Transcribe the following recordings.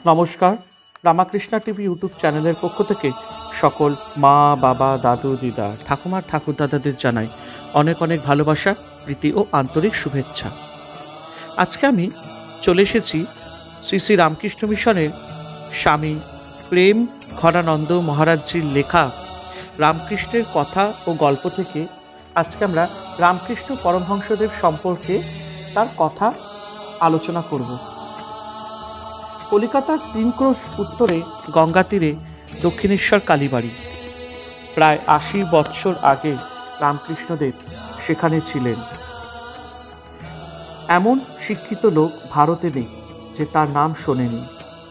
নমস্কার। Ramakrishna TV YouTube চ্যানেলের পক্ষ থেকে সকল মা, বাবা, দাদু, দিদা, ঠাকুমা, ঠাকুরদাদাদের জানাই অনেক অনেক ভালোবাসা, প্রীতি ও আন্তরিক শুভেচ্ছা। আজকে আমি চলে এসেছি শ্রী শ্রী রামকৃষ্ণ মিশনের স্বামী প্রেম ঘনানন্দ মহারাজজির লেখা রামকৃষ্ণের কথা ও গল্প থেকে। আজকে আমরা রামকৃষ্ণ পরমহংসদেব সম্পর্কে তার কথা আলোচনা করব। কলিকাতার ৩ ক্রোশ উত্তরে গঙ্গা তীরে দক্ষিণেশ্বর কালীবাড়ি। প্রায় ৮০ বৎসর আগে রামকৃষ্ণদেব সেখানে ছিলেন। এমন শিক্ষিত লোক ভারতে নেই যে তার নাম শোনেনি।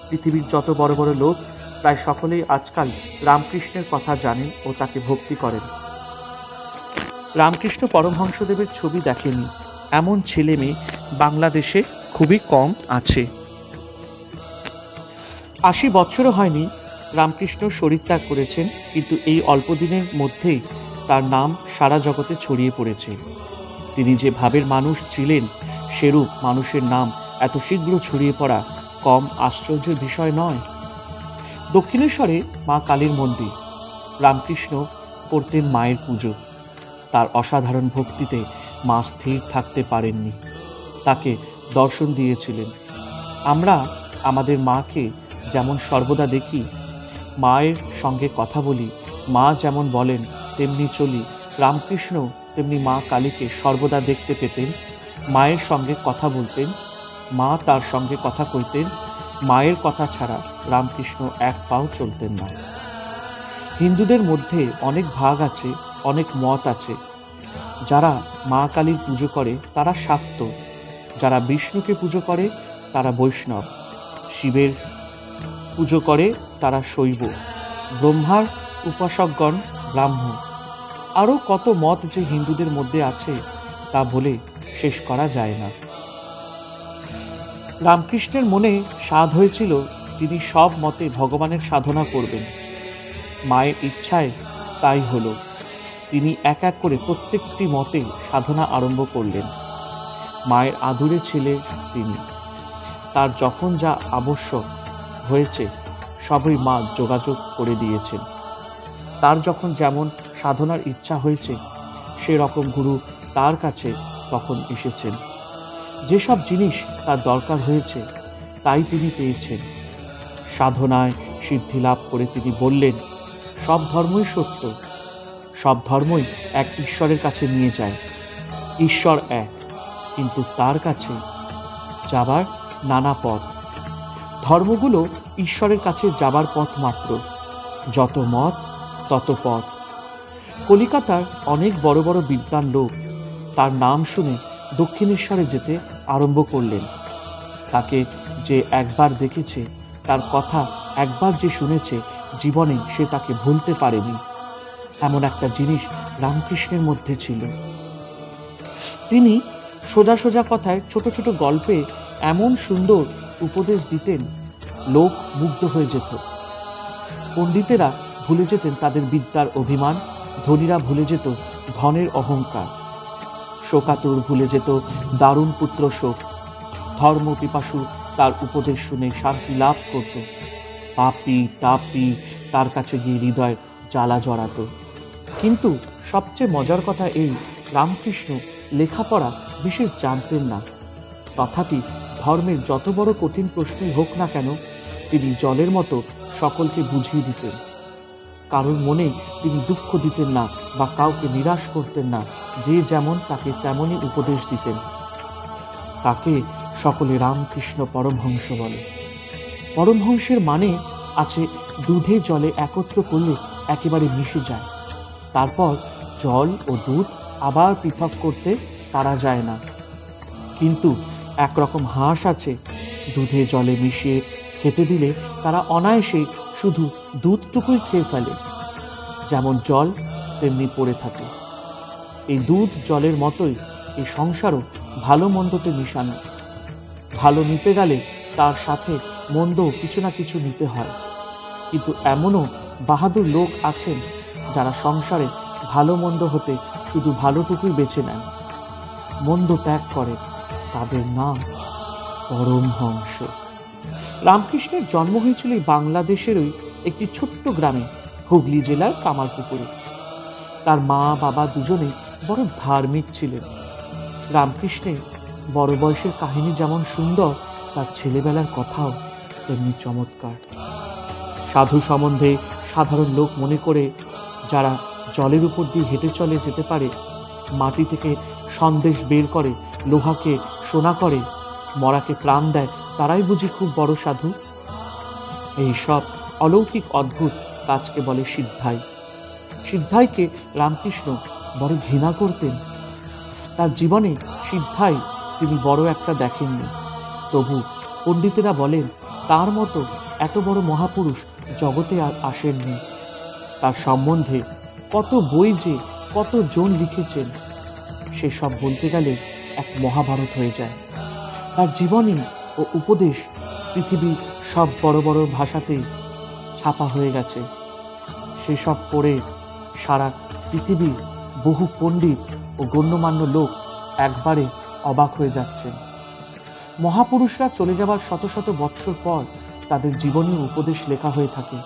পৃথিবীর যত বড় বড় লোক প্রায় সকলেই আজকাল রামকৃষ্ণের কথা জানেন ও তাকে ভক্তি করেন। রামকৃষ্ণ পরমহংসদেবের ছবি দেখেনি এমন ছেলে মেয়ে বাংলাদেশে খুবই কম আছে। ৮০ বৎসরও হয়নি রামকৃষ্ণ শরীরত্যাগ করেছেন, কিন্তু এই অল্প দিনের মধ্যেই তার নাম সারা জগতে ছড়িয়ে পড়েছে। তিনি যে ভাবের মানুষ ছিলেন, সেরূপ মানুষের নাম এত শীঘ্র ছড়িয়ে পড়া কম আশ্চর্যের বিষয় নয়। দক্ষিণেশ্বরে মা কালীর মন্দির। রামকৃষ্ণ করতেন মায়ের পুজো। তার অসাধারণ ভক্তিতে মা স্থির থাকতে পারেননি, তাকে দর্শন দিয়েছিলেন। আমরা আমাদের মাকে যেমন সর্বদা দেখি, মায়ের সঙ্গে কথা বলি, মা যেমন বলেন তেমনি চলি, রামকৃষ্ণ তেমনি মা কালীকে সর্বদা দেখতে পেতেন, মায়ের সঙ্গে কথা বলতেন, মা তার সঙ্গে কথা কইতেন। মায়ের কথা ছাড়া রামকৃষ্ণ এক পাও চলতেন না। হিন্দুদের মধ্যে অনেক ভাগ আছে, অনেক মত আছে। যারা মা কালীর পুজো করে তারা শাক্ত, যারা বিষ্ণুকে পুজো করে তারা বৈষ্ণব, শিবের পুজো করে তারা শৈব, ব্রহ্মার উপাসকগণ ব্রাহ্মণ। আরও কত মত যে হিন্দুদের মধ্যে আছে তা বলে শেষ করা যায় না। রামকৃষ্ণের মনে সাধ হয়েছিল তিনি সব মতে ভগবানের সাধনা করবেন। মায়ের ইচ্ছায় তাই হলো। তিনি এক এক করে প্রত্যেকটি মতে সাধনা আরম্ভ করলেন। মায়ের আদুরে ছেলে তিনি। তার যখন যা আবশ্যক হয়েছে সবই মা যোগাযোগ করে দিয়েছেন। তার যখন যেমন সাধনার ইচ্ছা হয়েছে সে রকম গুরু তার কাছে তখন এসেছেন। যেসব জিনিস তার দরকার হয়েছে তাই তিনি পেয়েছেন। সাধনায় সিদ্ধি লাভ করে তিনি বললেন, সব ধর্মই সত্য, সব ধর্মই এক ঈশ্বরের কাছে নিয়ে যায়। ঈশ্বর এক, কিন্তু তার কাছে যাবার নানা পথ। ধর্মগুলো ঈশ্বরের কাছে যাবার পথ মাত্র। যত মত তত পথ। কলিকাতার অনেক বড় বড় বিদ্বান লোক তার নাম শুনে দক্ষিণেশ্বরে যেতে আরম্ভ করলেন। তাকে যে একবার দেখেছে, তার কথা একবার যে শুনেছে, জীবনে সে তাকে ভুলতে পারেনি। এমন একটা জিনিস রামকৃষ্ণের মধ্যে ছিল। তিনি সোজা সোজা কথায় ছোট ছোট গল্পে এমন সুন্দর উপদেশ দিতেন, লোক মুগ্ধ হয়ে যেত। পণ্ডিতেরা ভুলে যেতেন তাদের বিদ্যার অভিমান, ধনীরা ভুলে যেত ধনের অহংকার, শোকাতুর ভুলে যেত দারুণ পুত্র শোক। ধর্ম পিপাসু তার উপদেশ শুনে শান্তি লাভ করত। পাপী তাপী তার কাছে গিয়ে হৃদয় জ্বালা জড়াত। কিন্তু সবচেয়ে মজার কথা এই, রামকৃষ্ণ লেখাপড়া বিশেষ জানতেন না। তথাপি ধর্মের যত বড় কঠিন প্রশ্নই হোক না কেন, তিনি জলের মতো সকলকে বুঝিয়ে দিতেন। কারোর মনে তিনি দুঃখ দিতেন না বা কাউকে নিরাশ করতেন না। যে যেমন তাকে তেমনই উপদেশ দিতেন। তাকে সকলে রামকৃষ্ণ পরমহংস বলে। পরমহংসের মানে আছে দুধে জলে একত্র করলে একেবারে মিশে যায়। তারপর জল ও দুধ আবার পৃথক করতে পারা যায় না। কিন্তু একরকম হাঁস আছে, দুধে জলে মিশিয়ে খেতে দিলে তারা অনায়াসে শুধু দুধটুকুই খেয়ে ফেলে। যেমন জল তেমনি পড়ে থাকে। এই দুধ জলের মতোই এই সংসারও ভালো মন্দতে মিশানো। ভালো নিতে গেলে তার সাথে মন্দ কিছু না কিছু নিতে হয়। কিন্তু এমনও বাহাদুর লোক আছেন যারা সংসারে ভালো মন্দ হতে শুধু ভালোটুকুই বেছে নেন, মন্দ ত্যাগ করেন। তাদের নাম পরমহংস। রামকৃষ্ণের জন্ম হয়েছিল এই বাংলাদেশেরই একটি ছোট্ট গ্রামে, হুগলি জেলার কামারপুকুরে। তার মা বাবা দুজনেই বড় ধার্মিক ছিলেন। রামকৃষ্ণের বড় বয়সের কাহিনী যেমন সুন্দর, তার ছেলেবেলার কথাও তেমনি চমৎকার। সাধু সম্বন্ধে সাধারণ লোক মনে করে, যারা জলের উপর দিয়ে হেঁটে চলে যেতে পারে, মাটি থেকে সন্দেশ বের করে, লোহাকে সোনা করে, মরাকে প্রাণ দেয়, তারাই বুঝি খুব বড় সাধু। এই সব অলৌকিক অদ্ভুত কাজকে বলে সিদ্ধাই। সিদ্ধাইকে রামকৃষ্ণ বড় ঘৃণা করতেন। তার জীবনে সিদ্ধাই তিনি বড় একটা দেখেননি। তবু পণ্ডিতেরা বলেন, তার মতো এত বড় মহাপুরুষ জগতে আর আসেননি। তার সম্বন্ধে কত বই যে কতজন লিখেছেন, সেসব বলতে গেলে এক মহাভারত হয়ে যায়। তার জীবনী ও উপদেশ পৃথিবীর সব বড় বড় ভাষাতেই ছাপা হয়ে গেছে। সেসব পড়ে সারা পৃথিবীর বহু পণ্ডিত ও গণ্যমান্য লোক একবারে অবাক হয়ে যাচ্ছেন। মহাপুরুষরা চলে যাবার শত শত বৎসর পর তাদের জীবনী উপদেশ লেখা হয়ে থাকে।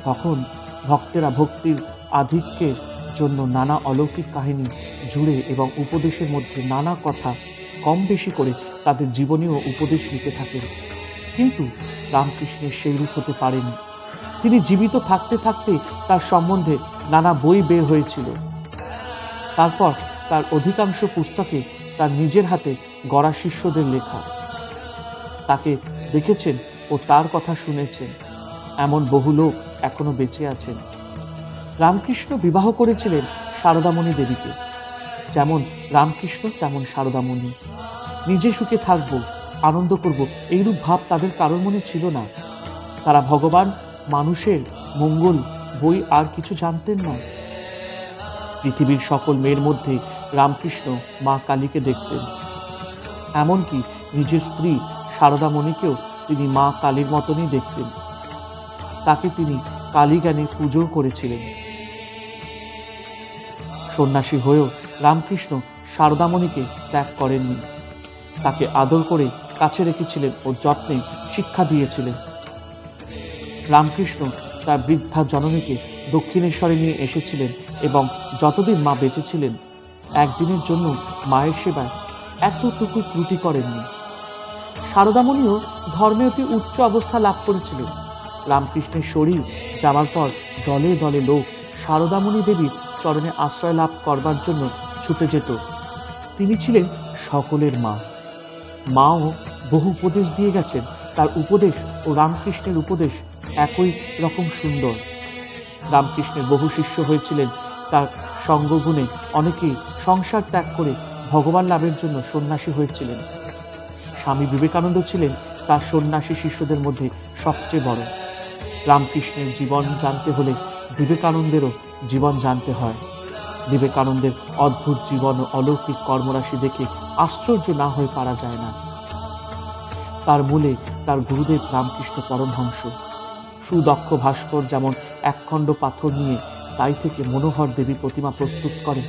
তখন ভক্তেরা ভক্তির আধিক্যের জন্য নানা অলৌকিক কাহিনী জুড়ে এবং উপদেশের মধ্যে নানা কথা কম বেশি করে তাদের জীবনী ও উপদেশ লিখে থাকেন। কিন্তু রামকৃষ্ণের সেই রূপ হতে পারেনি। তিনি জীবিত থাকতে থাকতে তার সম্বন্ধে নানা বই বের হয়েছিল। তারপর তার অধিকাংশ পুস্তকে তার নিজের হাতে গড়া শিষ্যদের লেখা। তাকে দেখেছেন ও তার কথা শুনেছেন এমন বহু লোক এখনো বেঁচে আছেন। রামকৃষ্ণ বিবাহ করেছিলেন সারদামণি দেবীকে। যেমন রামকৃষ্ণ তেমন সারদামণি। নিজে সুখে থাকবো, আনন্দ করব, এইরূপ ভাব তাদের কারোর মনে ছিল না। তারা ভগবান, মানুষের মঙ্গল বই আর কিছু জানতেন না। পৃথিবীর সকল মেয়ের মধ্যে রামকৃষ্ণ মা কালীকে দেখতেন। এমনকি নিজের স্ত্রী সারদামণিকেও তিনি মা কালীর মতনই দেখতেন। তাকে তিনি কালী জ্ঞানে পুজো করেছিলেন। সন্ন্যাসী হয়েও রামকৃষ্ণ সারদামণিকে ত্যাগ করেননি। তাকে আদর করে কাছে রেখেছিলেন ও যত্নে শিক্ষা দিয়েছিলেন। রামকৃষ্ণ তার বৃদ্ধা জননীকে দক্ষিণেশ্বরে নিয়ে এসেছিলেন এবং যতদিন মা বেঁচে ছিলেন একদিনের জন্য মায়ের সেবায় এতটুকু ত্রুটি করেননি। সারদামণিও ধর্মে অতি উচ্চ অবস্থা লাভ করেছিলেন। রামকৃষ্ণের শরীর যাওয়ার পর দলে দলে লোক সারদামণি দেবীর চরণে আশ্রয় লাভ করবার জন্য ছুটে যেত। তিনি ছিলেন সকলের মা। মাও বহু উপদেশ দিয়ে গেছেন। তার উপদেশ ও রামকৃষ্ণের উপদেশ একই রকম সুন্দর। রামকৃষ্ণের বহু শিষ্য হয়েছিলেন। তার সঙ্গগুণে অনেকেই সংসার ত্যাগ করে ভগবান লাভের জন্য সন্ন্যাসী হয়েছিলেন। স্বামী বিবেকানন্দ ছিলেন তার সন্ন্যাসী শিষ্যদের মধ্যে সবচেয়ে বড়। রামকৃষ্ণের জীবন জানতে হলে বিবেকানন্দেরও জীবন জানতে হয়। বিবেকানন্দের অদ্ভুত জীবন ও অলৌকিক কর্মরাশি দেখে আশ্চর্য না হয়ে পারা যায় না। তার মূলে তার গুরুদেব রামকৃষ্ণ পরমহংস। সুদক্ষ ভাস্কর যেমন একখণ্ড পাথর নিয়ে তাই থেকে মনোহর দেবী প্রতিমা প্রস্তুত করে,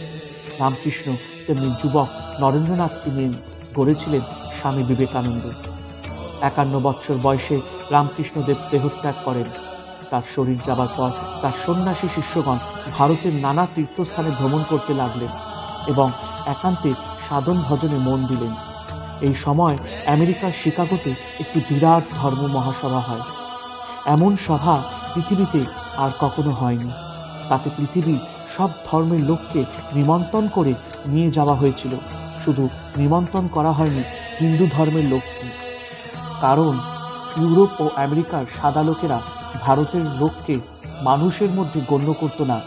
রামকৃষ্ণ তেমনি যুবক নরেন্দ্রনাথকে নিয়ে গড়েছিলেন স্বামী বিবেকানন্দ। 51 বৎসর বয়সে রামকৃষ্ণদেব দেহত্যাগ করেন। তার শরীর যাবার পর তার সন্ন্যাসী শিষ্যগণ ভারতের নানা তীর্থস্থানে ভ্রমণ করতে লাগলেন এবং একান্তে সাধন ভজনে মন দিলেন। এই সময় আমেরিকার শিকাগোতে একটি বিরাট ধর্ম মহাসভা হয়। এমন সভা পৃথিবীতে আর কখনো হয়নি। তাতে পৃথিবীর সব ধর্মের লোককে নিমন্ত্রণ করে নিয়ে যাওয়া হয়েছিল। শুধু নিমন্ত্রণ করা হয়নি হিন্দু ধর্মের লোককে। কারণ ইউরোপ ও আমেরিকার সাদা লোকেরা ভারতের লোককে মানুষের মধ্যে গণ্য করত না।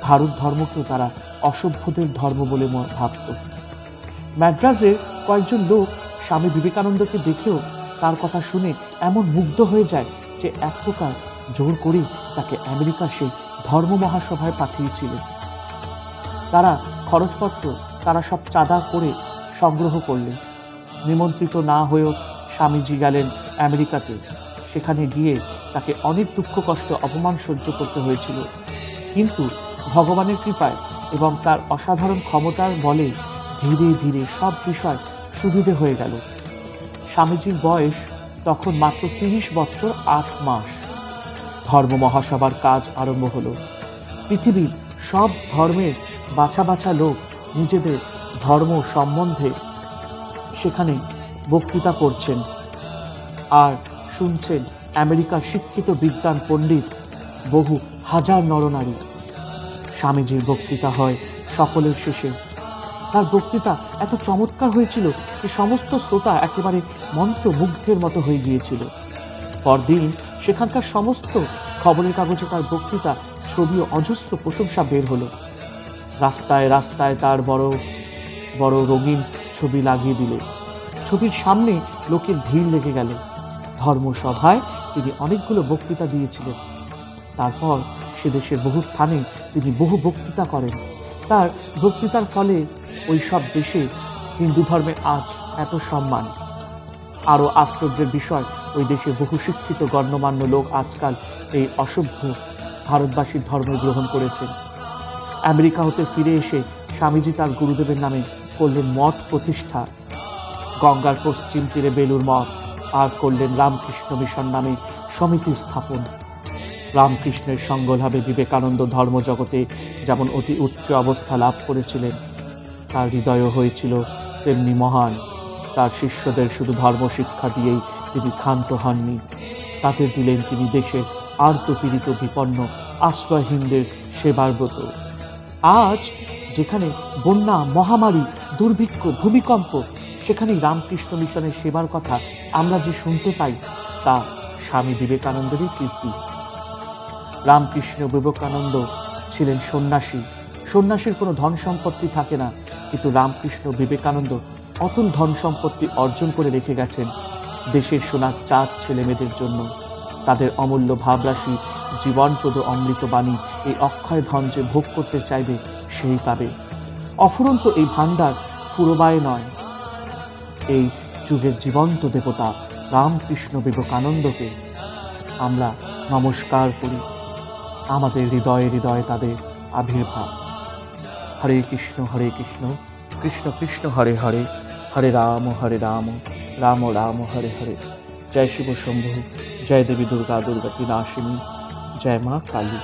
ভারত ধর্মকেও তারা অসভ্যদের ধর্ম বলে ভাবত। ম্যাড্রাসের কয়েকজন লোক স্বামী বিবেকানন্দকে দেখেও তার কথা শুনে এমন মুগ্ধ হয়ে যায় যে এক প্রকার জোর করে তাকে আমেরিকার সেই ধর্ম মহাসভায় পাঠিয়েছিলেন। তারা খরচপত্র তারা সব চাঁদা করে সংগ্রহ করলেন। নিমন্ত্রিত না হয়েও স্বামীজি গেলেন আমেরিকাতে। সেখানে গিয়ে তাকে অনেক দুঃখ কষ্ট অপমান সহ্য করতে হয়েছিল। কিন্তু ভগবানের কৃপায় এবং তার অসাধারণ ক্ষমতার বলে ধীরে ধীরে সব বিষয় সুবিধে হয়ে গেল। স্বামীজির বয়স তখন মাত্র 30 বৎসর 8 মাস। ধর্ম মহাসভার কাজ আরম্ভ হলো। পৃথিবীর সব ধর্মের বাছা বাছা লোক নিজেদের ধর্ম সম্বন্ধে সেখানে বক্তৃতা করছেন আর শুনছেন আমেরিকার শিক্ষিত বিদ্বান পণ্ডিত বহু হাজার নরনারী। স্বামীজির বক্তৃতা হয় সকলের শেষে। তার বক্তৃতা এত চমৎকার হয়েছিল যে সমস্ত শ্রোতা একেবারে মন্ত্রমুগ্ধের মতো হয়ে গিয়েছিল। পরদিন সেখানকার সমস্ত খবরের কাগজে তার বক্তৃতা, ছবি ও অজস্র প্রশংসা বের হলো। রাস্তায় রাস্তায় তার বড় বড় রঙিন ছবি লাগিয়ে দিলে। ছবির সামনে লোকের ভিড় লেগে গেল। ধর্মসভায় তিনি অনেকগুলো বক্তৃতা দিয়েছিলেন। তারপর সে দেশের বহু স্থানে তিনি বহু বক্তৃতা করেন। তার বক্তৃতার ফলে ওই সব দেশে হিন্দু ধর্মের আজ এত সম্মান। আরও আশ্চর্যের বিষয়, ওই দেশে বহু শিক্ষিত গণ্যমান্য লোক আজকাল এই অসভ্য ভারতবাসীর ধর্ম গ্রহণ করেছেন। আমেরিকা হতে ফিরে এসে স্বামীজি তার গুরুদেবের নামে করলেন মঠ প্রতিষ্ঠা। গঙ্গার পশ্চিম তীরে বেলুর মঠ, আর করলেন রামকৃষ্ণ মিশন নামে সমিতি স্থাপন। রামকৃষ্ণের সঙ্গলাভে বিবেকানন্দ ধর্মজগতে যেমন অতি উচ্চ অবস্থা লাভ করেছিলেন, তার হৃদয়ও হয়েছিল তেমনি মহান। তার শিষ্যদের শুধু ধর্ম শিক্ষা দিয়েই তিনি ক্ষান্ত হননি, তাদের দিলেন তিনি দেশের আর্তপীড়িত বিপন্ন আশ্রয়হীনদের সেবার ব্রত। আজ যেখানে বন্যা, মহামারী, দুর্ভিক্ষ, ভূমিকম্প, সেখানেই রামকৃষ্ণ মিশনের সেবার কথা আমরা যে শুনতে পাই, তা স্বামী বিবেকানন্দেরই কীর্তি। রামকৃষ্ণ বিবেকানন্দ ছিলেন সন্ন্যাসী। সন্ন্যাসীর কোনো ধন সম্পত্তি থাকে না, কিন্তু রামকৃষ্ণ বিবেকানন্দ অতুল ধন সম্পত্তি অর্জন করে রেখে গেছেন দেশের সোনার চাঁদ ছেলে মেয়েদের জন্য। তাদের অমূল্য ভাবরাশি, জীবনপ্রদ অমৃতবাণী, এই অক্ষয় ধন যে ভোগ করতে চাইবে সেই পাবে। অফুরন্ত এই ভাণ্ডার ফুরবায় নয়। এই যুগের জীবন্ত দেবতা রামকৃষ্ণ বিবেকানন্দকে আমরা নমস্কার করি। আমাদের হৃদয়ে হৃদয়ে তাদের আবির্ভাব। হরে কৃষ্ণ কৃষ্ণ কৃষ্ণ হরে হরে, হরে রাম রাম রাম হরে হরে। জয় শিব শম্ভু, জয় দেবী দুর্গা, দুর্গা ত্রিনাশিনী, জয় মা কালী।